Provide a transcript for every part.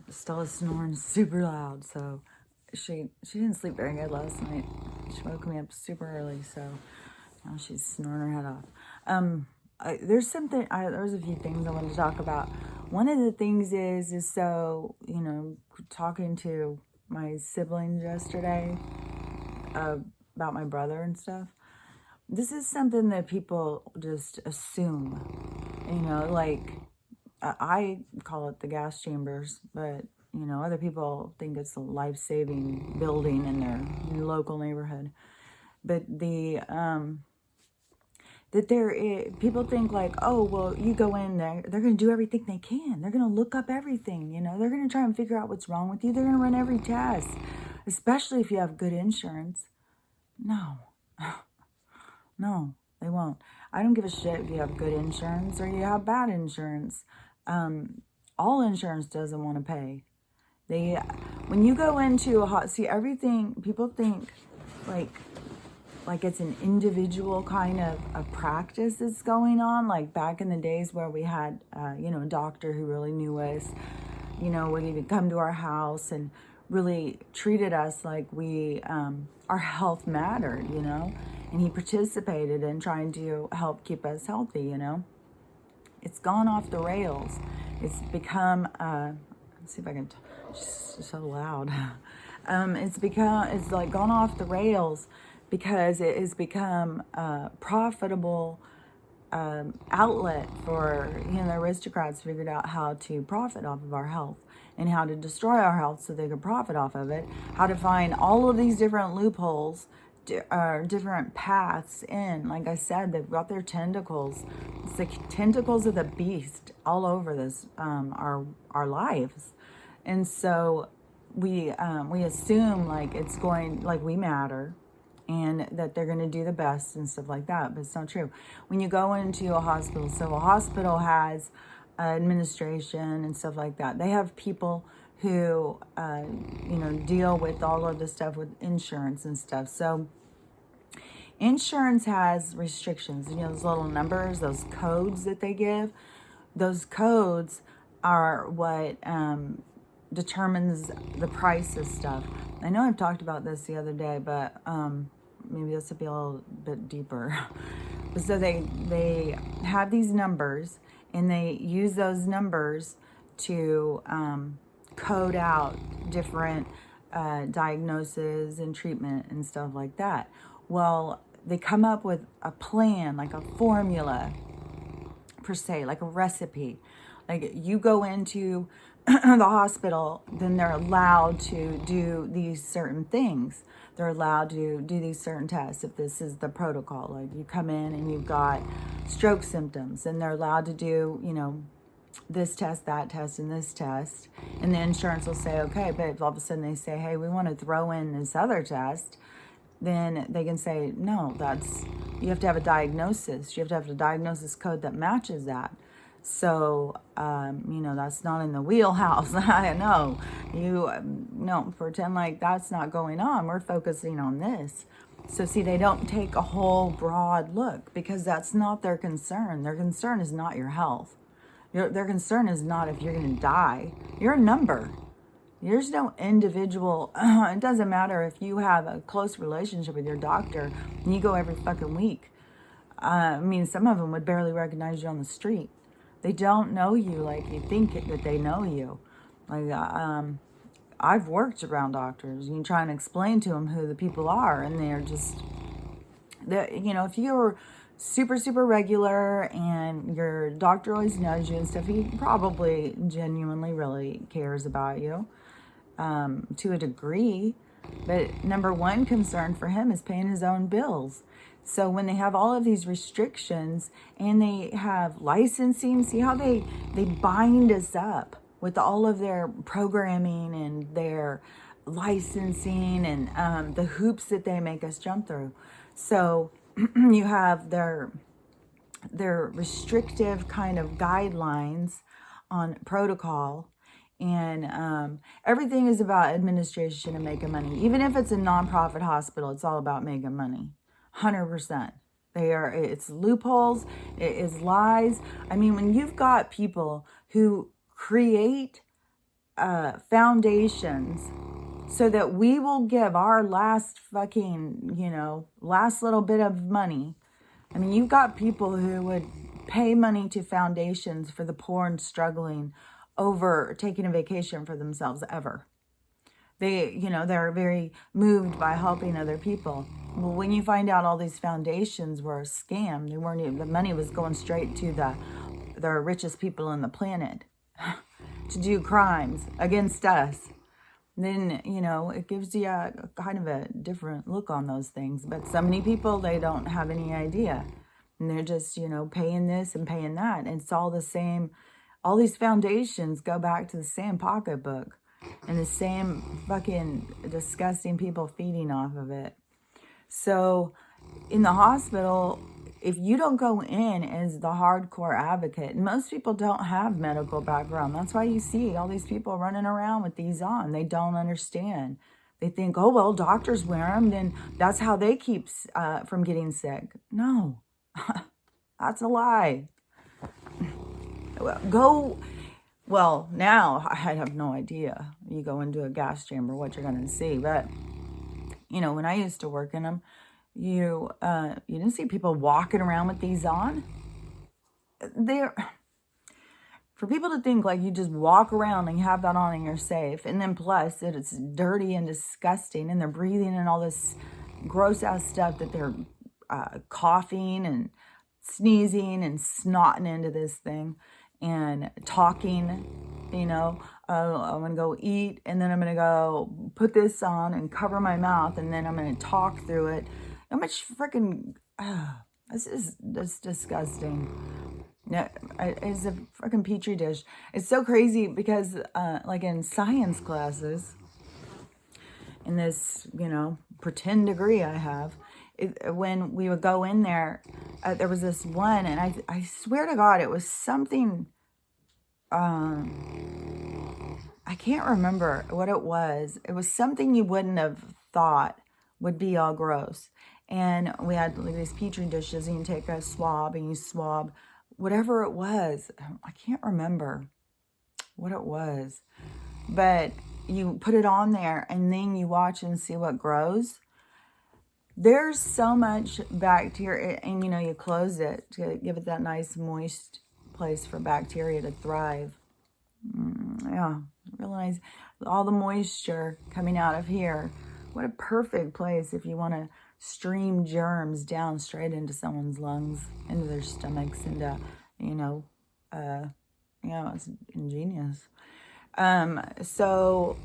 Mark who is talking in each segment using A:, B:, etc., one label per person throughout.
A: Stella's snoring super loud, so she didn't sleep very good last night. She woke me up super early, so now she's snoring her head off. There's a few things I wanted to talk about. One of the things is so, talking to my siblings yesterday about my brother and stuff. This is something that people just assume, like I call it the gas chambers, but other people think it's a life-saving building in their local neighborhood. But people think like, oh, well, you go in there, they're going to do everything they can. They're going to look up everything, they're going to try and figure out what's wrong with you. They're going to run every test, especially if you have good insurance. No, no, they won't. I don't give a shit if you have good insurance or you have bad insurance. All insurance doesn't want to pay. When you go into everything, people think like it's an individual kind of a practice that's going on. Like back in the days where we had, a doctor who really knew us, would even come to our house and really treated us like our health mattered, and he participated in trying to help keep us healthy, It's gone off the rails. It's become, let's see if I can, it's so loud. It's like gone off the rails because it has become a profitable outlet for, the aristocrats figured out how to profit off of our health and how to destroy our health so they could profit off of it, how to find all of these different loopholes, different paths in. Like I said, they've got their tentacles. It's the tentacles of the beast all over this, our lives. And so we assume like it's going, like we matter and that they're going to do the best and stuff like that. But it's not true. When you go into a hospital, so a hospital has administration and stuff like that. They have people who, deal with all of the stuff with insurance and stuff. So insurance has restrictions, those little numbers, those codes that they give. Those codes are what determines the price of stuff. I know I've talked about this the other day, but maybe this will be a little bit deeper. So they have these numbers, and they use those numbers to code out different diagnoses and treatment and stuff like that. Well, they come up with a plan, like a formula per se, like a recipe. Like you go into the hospital, then they're allowed to do these certain things. They're allowed to do these certain tests if this is the protocol. Like you come in and you've got stroke symptoms, and they're allowed to do, this test, that test, and this test. And the insurance will say, okay, but if all of a sudden they say, hey, we want to throw in this other test, then they can say, no, you have to have a diagnosis. You have to have a diagnosis code that matches that. So, that's not in the wheelhouse. I know. No, pretend like that's not going on. We're focusing on this. So, see, they don't take a whole broad look because that's not their concern. Their concern is not your health. Their concern is not if you're going to die. You're a number. There's no individual. It doesn't matter if you have a close relationship with your doctor and you go every fucking week. Some of them would barely recognize you on the street. They don't know you like you think that they know you. Like, I've worked around doctors. You can try and explain to them who the people are, and they're just, if you're super, super regular and your doctor always knows you and stuff, he probably genuinely really cares about you to a degree. But number one concern for him is paying his own bills. So when they have all of these restrictions and they have licensing, see how they bind us up with all of their programming and their licensing and the hoops that they make us jump through. So you have their restrictive kind of guidelines on protocol, and everything is about administration and making money. Even if it's a nonprofit hospital, it's all about making money. 100%. It's loopholes, it is lies. When you've got people who create foundations so that we will give our last fucking, last little bit of money. I mean, you've got people who would pay money to foundations for the poor and struggling over taking a vacation for themselves ever. They're very moved by helping other people. Well, when you find out all these foundations were a scam, they weren't even, the money was going straight to the richest people on the planet to do crimes against us, then, it gives you a kind of a different look on those things. But so many people, they don't have any idea. And they're just, paying this and paying that. And it's all the same. All these foundations go back to the same pocketbook and the same fucking disgusting people feeding off of it. So in the hospital, if you don't go in as the hardcore advocate, and most people don't have medical background. That's why you see all these people running around with these on. They don't understand. They think, oh, well, doctors wear them, then that's how they keep from getting sick. No, that's a lie. Well, now I have no idea. You go into a gas chamber, what you're going to see. But, when I used to work in them, you didn't see people walking around with these on. For people to think like you just walk around and you have that on and you're safe. And then plus that it's dirty and disgusting and they're breathing in all this gross ass stuff that they're coughing and sneezing and snotting into this thing and talking, I'm going to go eat and then I'm going to go put this on and cover my mouth and then I'm going to talk through it. How much freaking, this is disgusting. Yeah, it's a freaking petri dish. It's so crazy because like in science classes, in this, pretend degree I have, when we would go in there, there was this one, and I swear to God, it was something, I can't remember what it was. It was something you wouldn't have thought would be all gross. And we had like these petri dishes, and you take a swab and you swab whatever it was. I can't remember what it was, but you put it on there and then you watch and see what grows. There's so much bacteria, and you close it to give it that nice moist place for bacteria to thrive. Yeah, really nice. All the moisture coming out of here. What a perfect place if you want to stream germs down straight into someone's lungs, into their stomachs, into, it's ingenious. So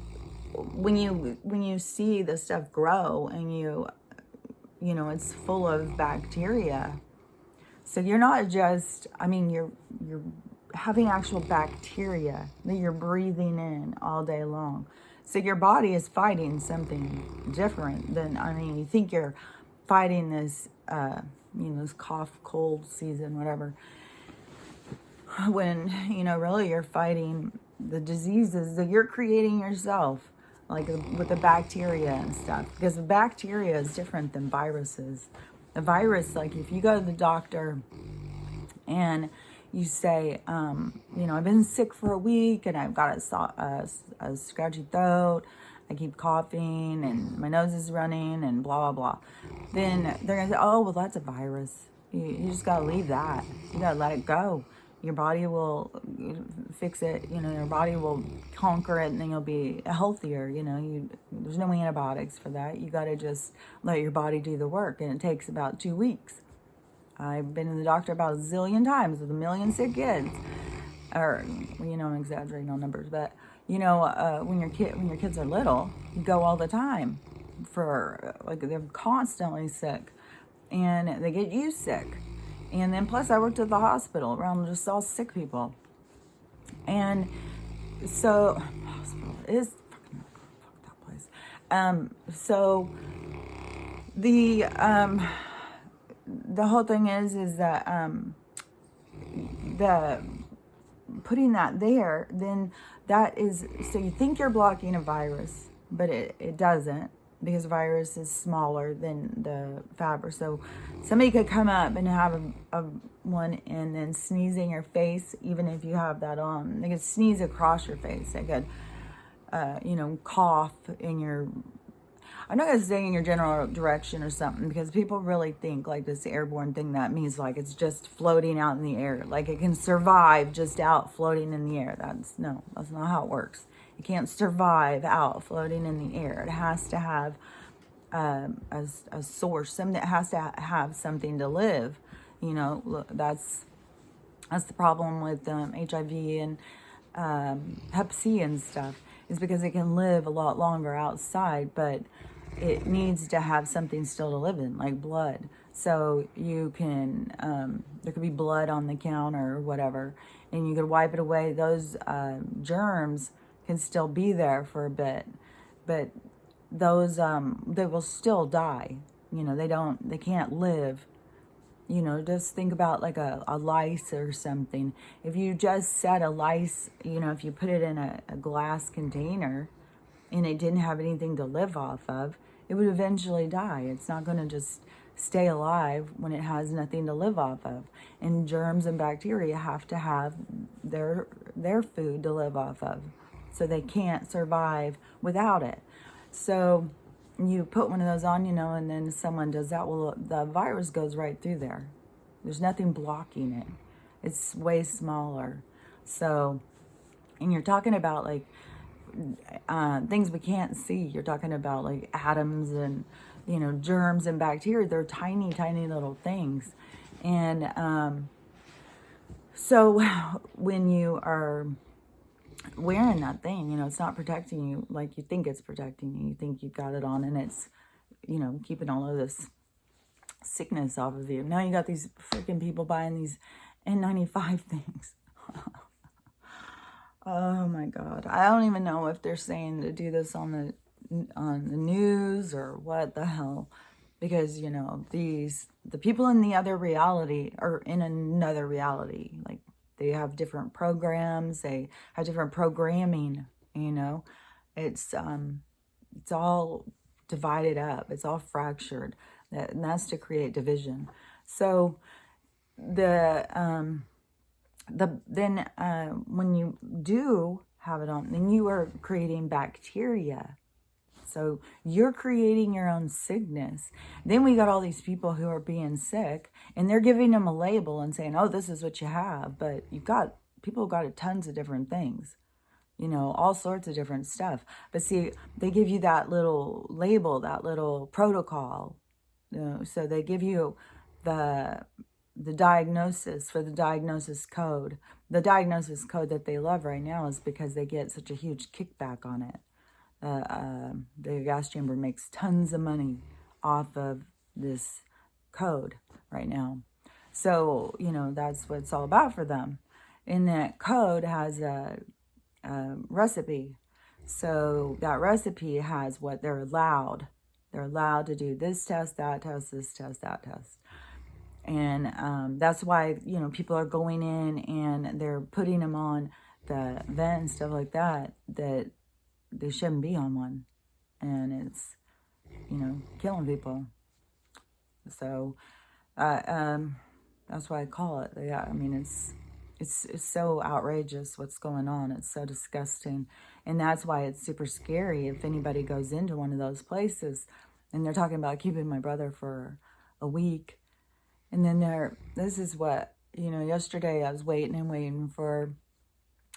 A: when you see the stuff grow and it's full of bacteria. So you're not just, you're having actual bacteria that you're breathing in all day long. So your body is fighting something different than, you think you're fighting this, this cough, cold season, whatever. When, really you're fighting the diseases that you're creating yourself, like with the bacteria and stuff. Because the bacteria is different than viruses. The virus, like if you go to the doctor and you say, I've been sick for a week and I've got a scratchy throat, I keep coughing and my nose is running and blah, blah, blah. Then they're going to say, oh, well, that's a virus. You just got to leave that. You got to let it go. Your body will fix it. Your body will conquer it and then you'll be healthier. There's no antibiotics for that. You got to just let your body do the work. And it takes about 2 weeks. I've been to the doctor about a zillion times with a million sick kids. Or, I'm exaggerating on numbers, but when your kids are little, you go all the time for they're constantly sick, and they get you sick, and then plus I worked at the hospital around just all sick people, and so hospital is fucking fuck that place. So the whole thing is that the putting that there, then that is, so you think you're blocking a virus, but it doesn't, because virus is smaller than the fabric. So somebody could come up and have a one and then sneeze in your face, even if you have that on. They could sneeze across your face. They could cough in your, I'm not going to say in your general direction or something, because people really think like this airborne thing, that means like it's just floating out in the air. Like it can survive just out floating in the air. That's not how it works. It can't survive out floating in the air. It has to have a source, something that has to have something to live. Look, that's the problem with HIV and Hep C and stuff, is because it can live a lot longer outside, but it needs to have something still to live in, like blood. So you can, there could be blood on the counter or whatever, and you could wipe it away. Those germs can still be there for a bit, but those, they will still die. They can't live. Just think about like a lice or something. If you just set a lice, if you put it in a glass container and it didn't have anything to live off of, it would eventually die. It's not going to just stay alive when it has nothing to live off of. And germs and bacteria have to have their food to live off of. So they can't survive without it. So you put one of those on, and then someone does that, well, the virus goes right through there. There's nothing blocking it. It's way smaller. So, and you're talking about like things we can't see. You're talking about like atoms and, germs and bacteria. They're tiny, tiny little things. And so when you are wearing that thing, it's not protecting you like you think it's protecting you. You think you've got it on, and it's, keeping all of this sickness off of you. Now you got these freaking people buying these N95 things. Oh my God. I don't even know if they're saying to do this on the news or what the hell, because, the people in the other reality are in another reality. Like, they have different programs. They have different programming, It's all divided up. It's all fractured. And that's to create division. So then when you do have it on, then you are creating bacteria. So you're creating your own sickness. Then we got all these people who are being sick, and they're giving them a label and saying, oh, this is what you have. But people have got tons of different things, all sorts of different stuff. But see, they give you that little label, that little protocol. So they give you the diagnosis for the diagnosis code. The diagnosis code that they love right now is because they get such a huge kickback on it. The gas chamber makes tons of money off of this code right now. So, that's what it's all about for them. And that code has a recipe. So that recipe has what they're allowed. They're allowed to do this test, that test, this test, that test. And that's why, people are going in and they're putting them on the vent and stuff like that, that they shouldn't be on one. And it's, killing people. So that's why I call it. Yeah, I mean, it's so outrageous what's going on. It's so disgusting. And that's why it's super scary if anybody goes into one of those places. And they're talking about keeping my brother for a week. And then this is what, yesterday I was waiting for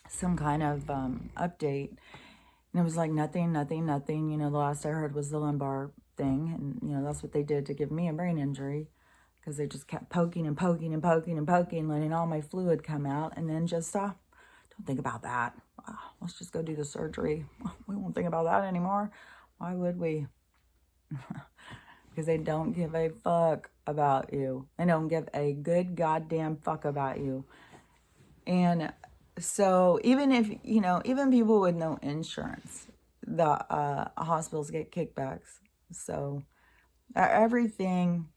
A: some kind of update. And it was like nothing. The last I heard was the lumbar thing. And, that's what they did to give me a brain injury. Because they just kept poking and poking and poking and poking, letting all my fluid come out. And then just, don't think about that. Let's just go do the surgery. We won't think about that anymore. Why would we? Because they don't give a fuck about you. They don't give a good goddamn fuck about you. And so even if, even people with no insurance, the hospitals get kickbacks. So everything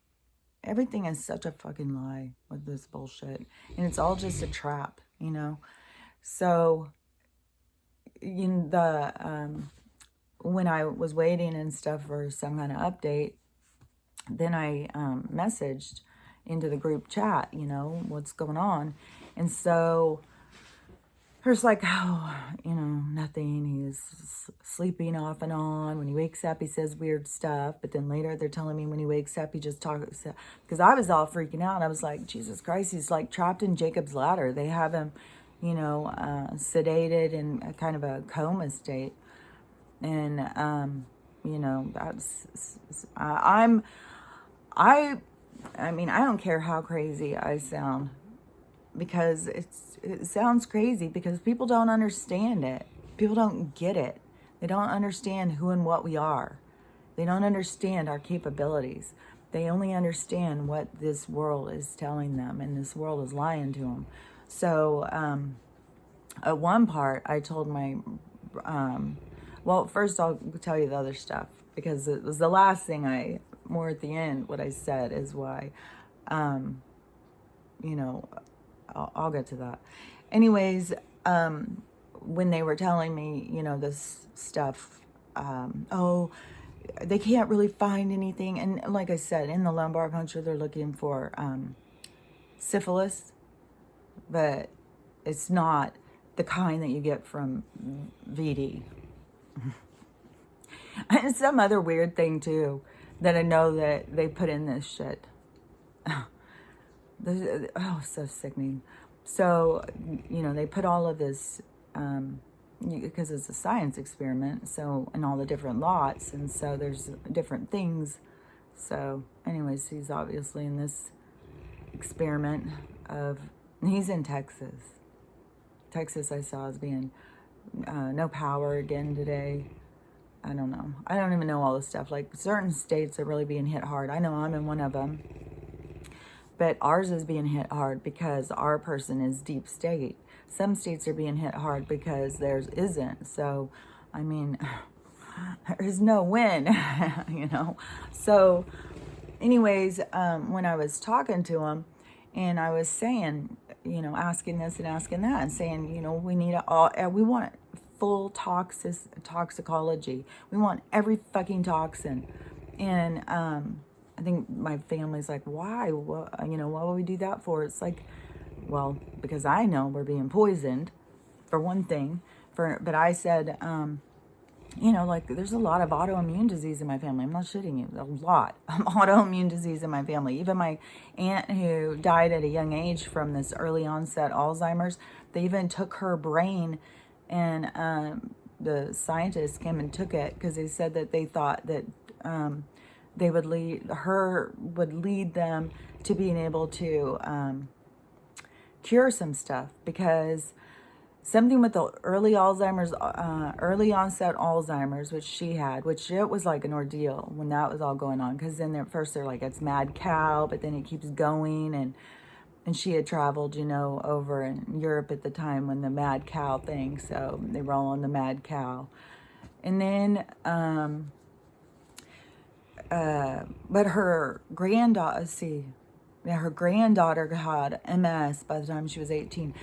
A: is such a fucking lie with this bullshit. And it's all just a trap, So when I was waiting and stuff for some kind of update, then I messaged into the group chat, what's going on. And so there's like, nothing. he's sleeping off and on. When he wakes up, he says weird stuff. But then later they're telling me when he wakes up, he just talks. Because I was all freaking out. I was like, Jesus Christ, he's like trapped in Jacob's ladder. They have him, sedated in a kind of a coma state. And, I mean, I don't care how crazy I sound, because it sounds crazy because people don't understand it. People don't get it. They don't understand who and what we are. They don't understand our capabilities. They only understand what this world is telling them, and this world is lying to them. So at one part, I told my, well, first I'll tell you the other stuff, because it was the last thing more at the end, what I said is why, I'll get to that. Anyways, when they were telling me, this stuff, they can't really find anything. And like I said, in the lumbar puncture, they're looking for syphilis, but it's not the kind that you get from VD. And some other weird thing too, that I know that they put in this shit. So sickening. So, they put all of this, because it's a science experiment, so, and all the different lots, and so there's different things. So, anyways, he's obviously in this experiment he's in Texas. Texas I saw as being, no power again today. I don't know. I don't even know all this stuff. Like, certain states are really being hit hard. I know I'm in one of them. But ours is being hit hard because our person is deep state. Some states are being hit hard because theirs isn't. So, I mean, there's no win, So, anyways, when I was talking to him, and I was saying, asking this and asking that, and saying, we need we want full toxicology. We want every fucking toxin. And I think my family's like, why? What would we do that for? It's like, well, because I know we're being poisoned, for one thing. But I said, there's a lot of autoimmune disease in my family. I'm not shitting you. A lot of autoimmune disease in my family. Even my aunt, who died at a young age from this early onset Alzheimer's, they even took her brain, and the scientists came and took it because they said that they thought that they would lead them to being able to cure some stuff, because something with the early onset Alzheimer's, which she had, which it was like an ordeal when that was all going on, because then at first they're like, it's mad cow, but then it keeps going, and she had traveled, over in Europe at the time when the mad cow thing, so they were all on the mad cow. And then but her granddaughter had MS by the time she was 18.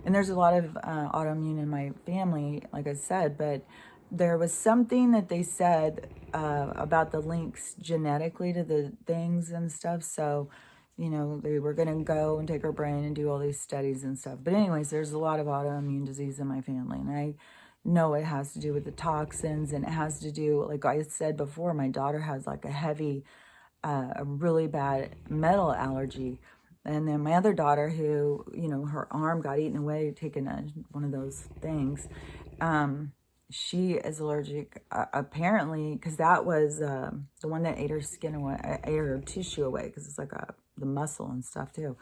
A: And there's a lot of autoimmune in my family, like I said, but there was something that they said about the links genetically to the things and stuff. So, they were going to go and take her brain and do all these studies and stuff. But anyways, there's a lot of autoimmune disease in my family. And I know it has to do with the toxins, and it has to do, like I said before, my daughter has like a really bad metal allergy. And then my other daughter, who, her arm got eaten away taking one of those things, she is allergic, apparently, because that was the one that ate her skin away, ate her tissue away, because it's like the muscle and stuff too.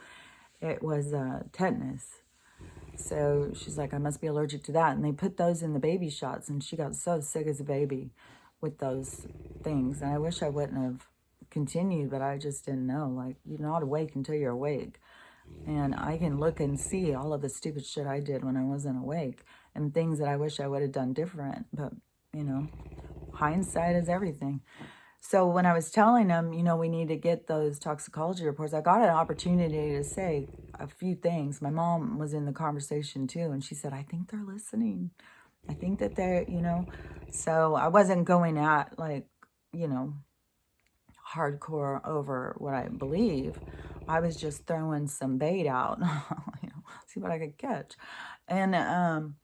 A: It was tetanus. So she's like, I must be allergic to that. And they put those in the baby shots, and she got so sick as a baby with those things. And I wish I wouldn't have continued, but I just didn't know. Like, you're not awake until you're awake. And I can look and see all of the stupid shit I did when I wasn't awake, and things that I wish I would have done different. But, hindsight is everything. So when I was telling them, we need to get those toxicology reports, I got an opportunity to say a few things. My mom was in the conversation too, and she said, I think they're listening. I think that they're, so I wasn't going at like, hardcore over what I believe. I was just throwing some bait out, see what I could catch. And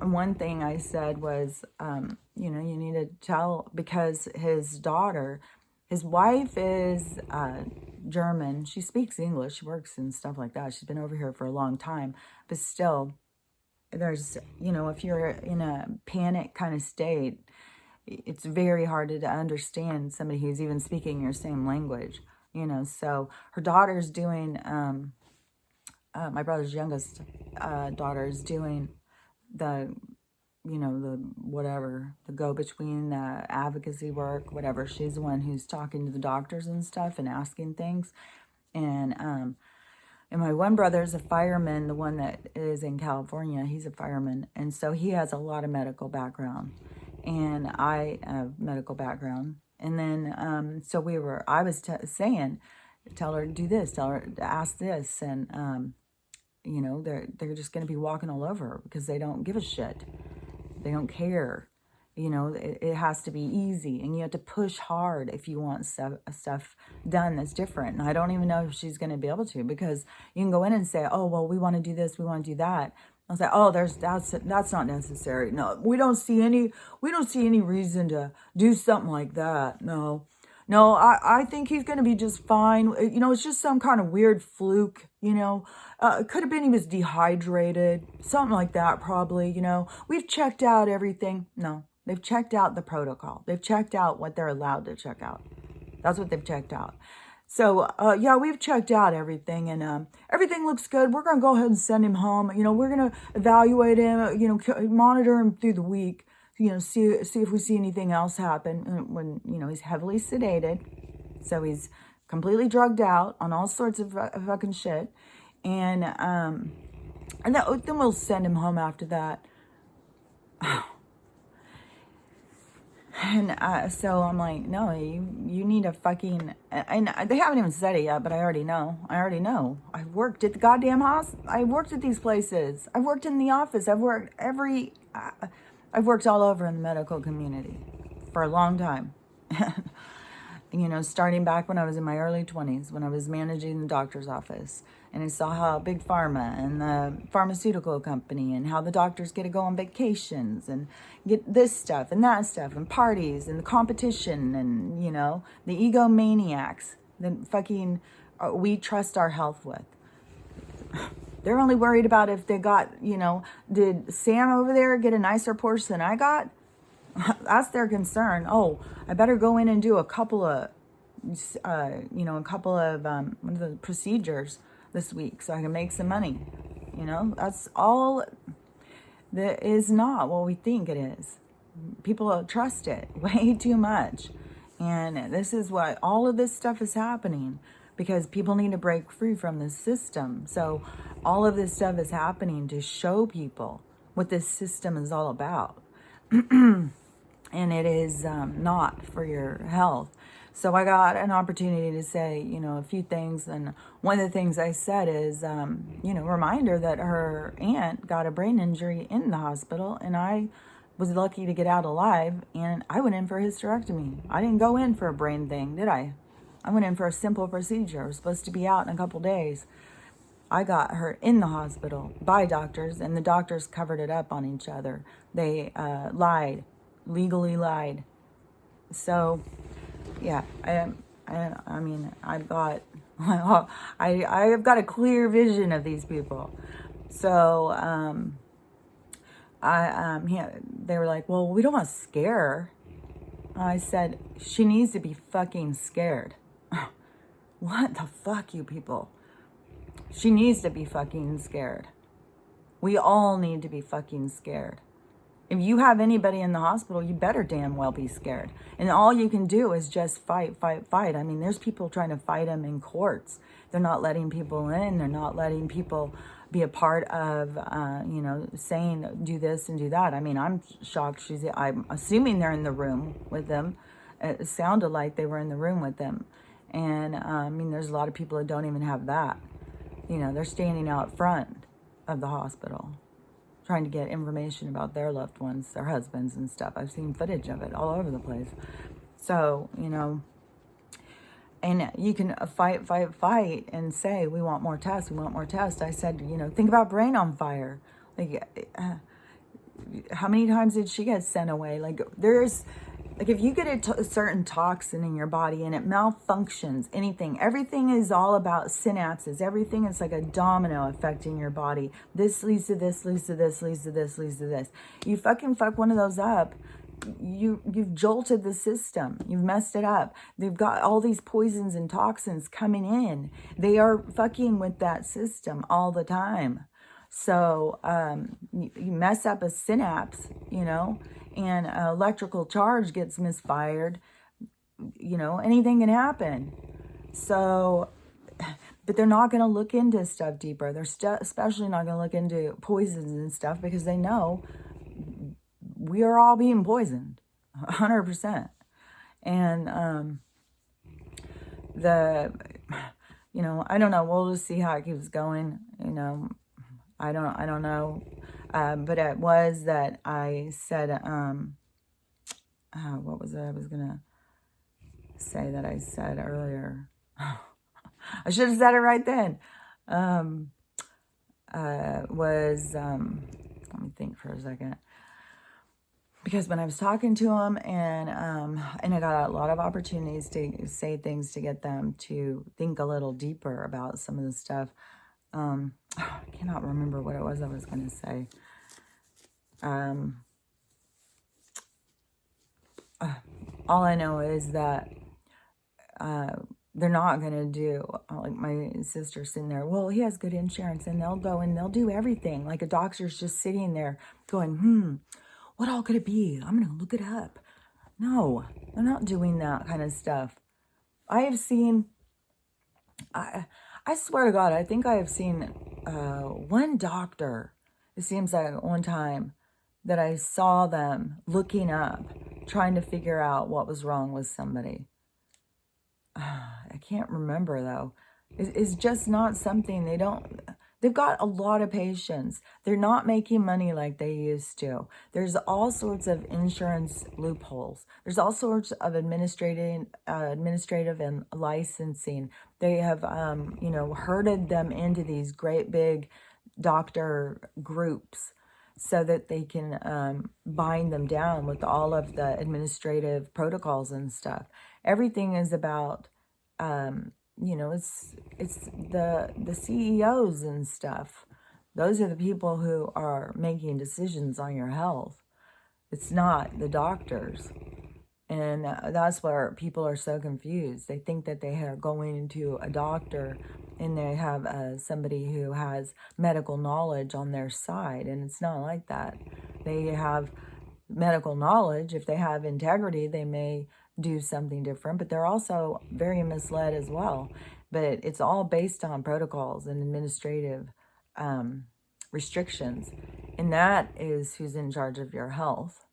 A: one thing I said was, you know, you need to tell, because his wife is German. She speaks English. She works and stuff like that. She's been over here for a long time. But still, there's, you know, if you're in a panic kind of state, it's very hard to understand somebody who's even speaking your same language, you know. So her daughter's doing, my brother's youngest daughter is doing the, you know, the whatever, the go-between, the advocacy work, whatever. She's the one who's talking to the doctors and stuff and asking things. And my one brother's a fireman, the one that is in California. He's a fireman. And so he has a lot of medical background. And I have medical background. And then, so I was saying, tell her to do this, tell her to ask this. And, you know, they're just going to be walking all over her because they don't give a shit. They don't care. You know, it has to be easy, and you have to push hard if you want stuff done that's different. And I don't even know if she's going to be able to, because you can go in and say, oh, well, we want to do this, we want to do that. I'll say, oh, that's not necessary. No, we don't see any reason to do something like that. No, I think he's going to be just fine. You know, it's just some kind of weird fluke, you know. It could have been he was dehydrated, something like that probably, you know. We've checked out everything. No. They've checked out the protocol. They've checked out what they're allowed to check out. That's what they've checked out. So, yeah, we've checked out everything, and everything looks good. We're going to go ahead and send him home. You know, we're going to evaluate him, you know, monitor him through the week, you know, see if we see anything else happen when, you know, he's heavily sedated. So he's completely drugged out on all sorts of fucking shit. And then we'll send him home after that. And so I'm like, no, you need a fucking, and they haven't even said it yet, but I already know. I've worked at the goddamn hospital. I've worked at these places. I've worked in the office. I've worked all over in the medical community for a long time. You know, starting back when I was in my early 20s, when I was managing the doctor's office. And I saw how Big Pharma and the pharmaceutical company and how the doctors get to go on vacations and get this stuff and that stuff and parties and the competition and, you know, the egomaniacs that fucking we trust our health with. They're only worried about if they got, you know, did Sam over there get a nicer Porsche than I got? That's their concern. Oh, I better go in and do a couple of, you know, one of the procedures this week so I can make some money. You know, that's all. That is not what we think it is. People trust it way too much. And this is why all of this stuff is happening, because people need to break free from this system. So all of this stuff is happening to show people what this system is all about. And it is not for your health. So I got an opportunity to say, you know, a few things. And one of the things I said is, you know, reminder that her aunt got a brain injury in the hospital, and I was lucky to get out alive, and I went in for a hysterectomy. I didn't go in for a brain thing, did I? I went in for a simple procedure. I was supposed to be out in a couple days. I got her in the hospital by doctors, and the doctors covered it up on each other. They legally lied. So, yeah, I mean, I've got a clear vision of these people. So, they were like, well, we don't want to scare her. I said, she needs to be fucking scared. What the fuck, you people? She needs to be fucking scared. We all need to be fucking scared. If you have anybody in the hospital, you better damn well be scared. And all you can do is just fight. I mean, there's people trying to fight them in courts. They're not letting people in. They're not letting people be a part of, you know, saying do this and do that. I mean, I'm shocked. I'm assuming they're in the room with them. It sounded like they were in the room with them. And, I mean, there's a lot of people that don't even have that. You know, they're standing out front of the hospital, trying to get information about their loved ones, their husbands and stuff. I've seen footage of it all over the place. So, you know, and you can fight and say, we want more tests. I said, you know, think about brain on fire. Like, how many times did she get sent away? Like, if you get a certain toxin in your body and it malfunctions, everything is all about synapses. Everything is like a domino effect in your body. This leads to this, leads to this, leads to this, leads to this. You fuck one of those up, you've jolted the system. You've messed it up. They've got all these poisons and toxins coming in. They are fucking with that system all the time. So you mess up a synapse, and an electrical charge gets misfired, anything can happen. So, but they're not going to look into stuff deeper. They're especially not going to look into poisons and stuff, because they know we are all being poisoned 100%. And I don't know, we'll just see how it keeps going. I don't know. But it was that I said, what was it I was going to say that I said earlier? I should have said it right then. Let me think for a second. Because when I was talking to him, and I got a lot of opportunities to say things to get them to think a little deeper about some of the stuff. I cannot remember what it was I was going to say. All I know is that they're not going to do, like my sister's sitting there, well, he has good insurance, and they'll go and they'll do everything. Like a doctor's just sitting there going, what all could it be? I'm going to look it up. No, they're not doing that kind of stuff. I have seen, I swear to God, I think I have seen one doctor, it seems like one time, that I saw them looking up, trying to figure out what was wrong with somebody. I can't remember, though. It's just not something they've got a lot of patients. They're not making money like they used to. There's all sorts of insurance loopholes. There's all sorts of administrative and licensing. They have, herded them into these great big doctor groups so that they can bind them down with all of the administrative protocols and stuff. Everything is about, it's the CEOs and stuff. Those are the people who are making decisions on your health. It's not the doctors. And that's where people are so confused. They think that they are going into a doctor and they have somebody who has medical knowledge on their side. And it's not like that. They have medical knowledge. If they have integrity, they may do something different, but they're also very misled as well. But it's all based on protocols and administrative restrictions. And that is who's in charge of your health,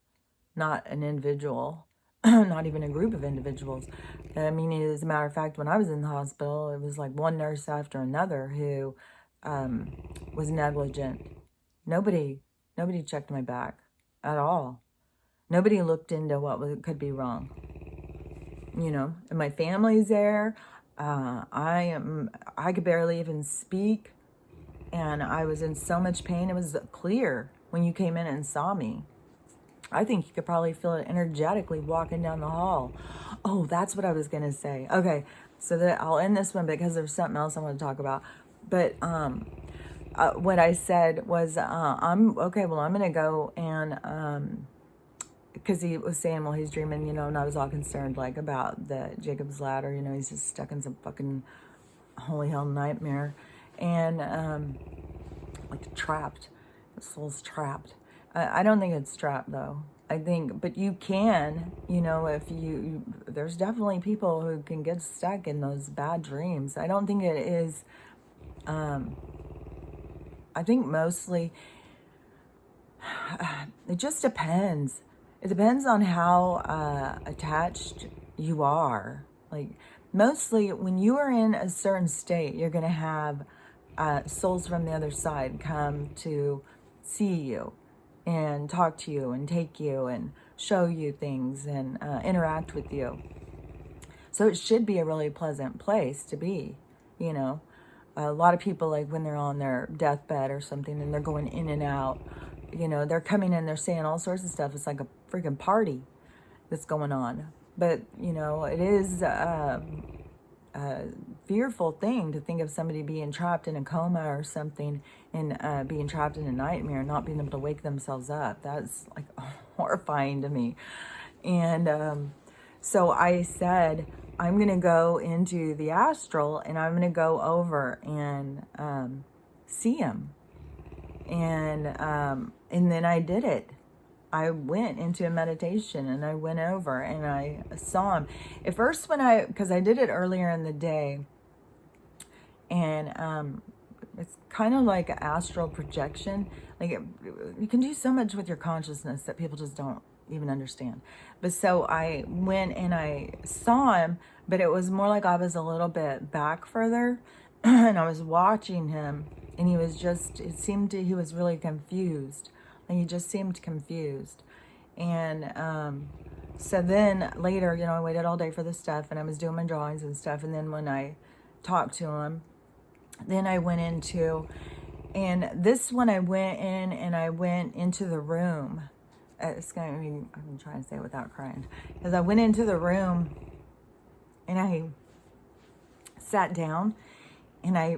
A: not an individual. Not even a group of individuals. I mean, as a matter of fact, when I was in the hospital, it was like one nurse after another who was negligent. Nobody checked my back at all. Nobody looked into what could be wrong. And my family's there. I could barely even speak, and I was in so much pain. It was clear when you came in and saw me. I think you could probably feel it energetically walking down the hall. Oh, that's what I was going to say. Okay, so I'll end this one because there's something else I want to talk about. But what I said was, I'm going to go and, because he was saying, well, he's dreaming, and I was all concerned, like, about the Jacob's Ladder. He's just stuck in some fucking holy hell nightmare. And, like, trapped. The soul's trapped. I don't think it's trapped, though. But you can, if there's definitely people who can get stuck in those bad dreams. I don't think it is, I think mostly, it just depends. It depends on how attached you are. Like, mostly when you are in a certain state, you're going to have souls from the other side come to see you and talk to you and take you and show you things and interact with you. So it should be a really pleasant place to be, A lot of people, like when they're on their deathbed or something and they're going in and out, you know, they're coming in, they're saying all sorts of stuff. It's like a freaking party that's going on. But, you know, it is a fearful thing to think of somebody being trapped in a coma or something, and being trapped in a nightmare, not being able to wake themselves up. That's like horrifying to me. And so I said, I'm going to go into the astral, and I'm going to go over and see him. And then I did it. I went into a meditation, and I went over and I saw him. At first, because I did it earlier in the day, and it's kind of like an astral projection. Like you can do so much with your consciousness that people just don't even understand. But so I went and I saw him, but it was more like I was a little bit back further, and I was watching him, and he was just, he was really confused. Like he just seemed confused. And so then later, you know, I waited all day for this stuff, and I was doing my drawings and stuff. And then when I talked to him, then I went into, and this one I went in, and I went into the room. It's going to be, I'm trying to say it without crying. Because I went into the room, and I sat down, and I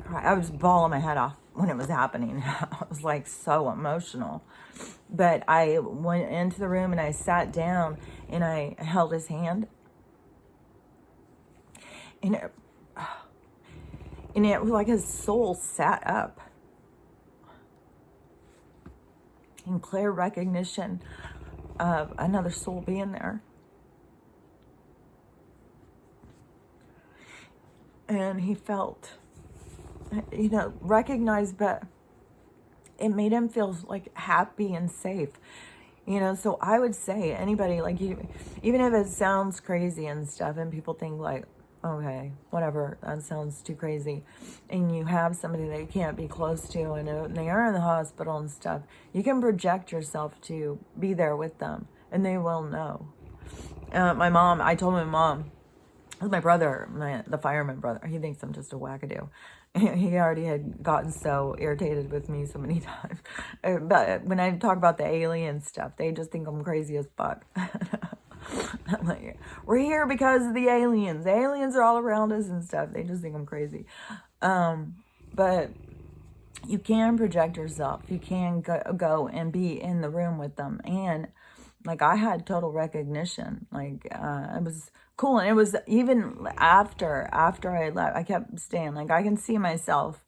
A: was bawling my head off when it was happening. I was like so emotional. But I went into the room, and I sat down, and I held his hand. And it was like his soul sat up. In clear recognition of another soul being there. And he felt, you know, recognized, but it made him feel like happy and safe. You know, so I would say anybody, like you, even if it sounds crazy and stuff, and people think like, okay, whatever, that sounds too crazy, and you have somebody that you can't be close to, and they are in the hospital and stuff, you can project yourself to be there with them, and they will know. My mom, I told my mom, my brother, the fireman brother, he thinks I'm just a wackadoo. He already had gotten so irritated with me so many times. But when I talk about the alien stuff, they just think I'm crazy as fuck. I'm like, we're here because of the aliens. The aliens are all around us and stuff. They just think I'm crazy. But you can project yourself. You can go and be in the room with them. And like I had total recognition. Like it was cool. And it was even after I left, I kept staying. Like I can see myself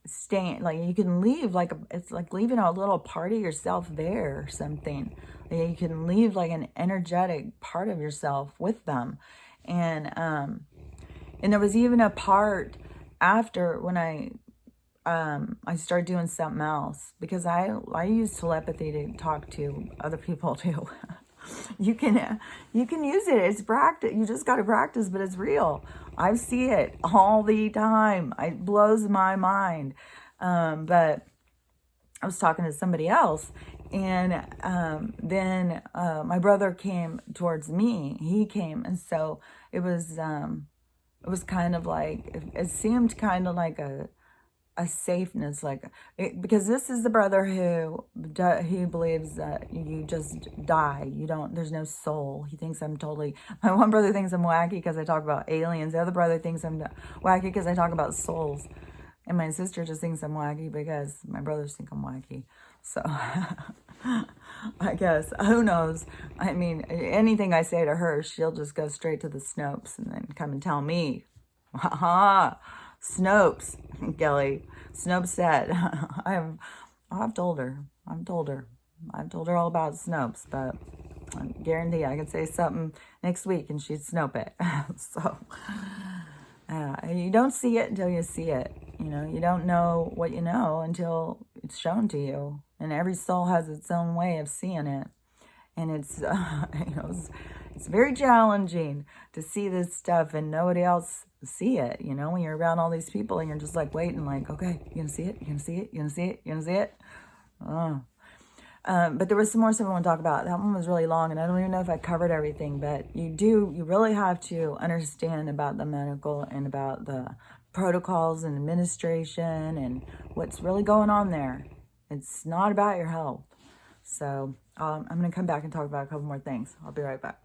A: staying. Like you can leave, like it's like leaving a little part of yourself there or something. You can leave like an energetic part of yourself with them. And there was even a part after when I started doing something else, because I use telepathy to talk to other people too. You can use it. It's practice. You just got to practice, but it's real. I see it all the time. It blows my mind. But I was talking to somebody else, and then my brother came towards me. He came, and so it was kind of like, it seemed kind of like a safeness, like because this is the brother who believes that you just die. There's no soul. He thinks I'm totally. My one brother thinks I'm wacky because I talk about aliens. The other brother thinks I'm wacky because I talk about souls. And my sister just thinks I'm wacky because my brothers think I'm wacky. So I guess, who knows? I mean, anything I say to her, she'll just go straight to the Snopes and then come and tell me. Ha Snopes, Kelly. Snopes said. I've told her all about Snopes, but I guarantee I could say something next week and she'd Snope it. So you don't see it until you see it. You know, you don't know what you know until it's shown to you. And every soul has its own way of seeing it. And it's, it's very challenging to see this stuff and nobody else see it. You know, when you're around all these people and you're just like waiting, like, okay, you gonna see it? You gonna see it? You gonna see it? You gonna see it? Oh. But there was some more stuff I want to talk about. That one was really long, and I don't even know if I covered everything. But you really have to understand about the medical and about the protocols and administration and what's really going on there. It's not about your health. So I'm going to come back and talk about a couple more things. I'll be right back.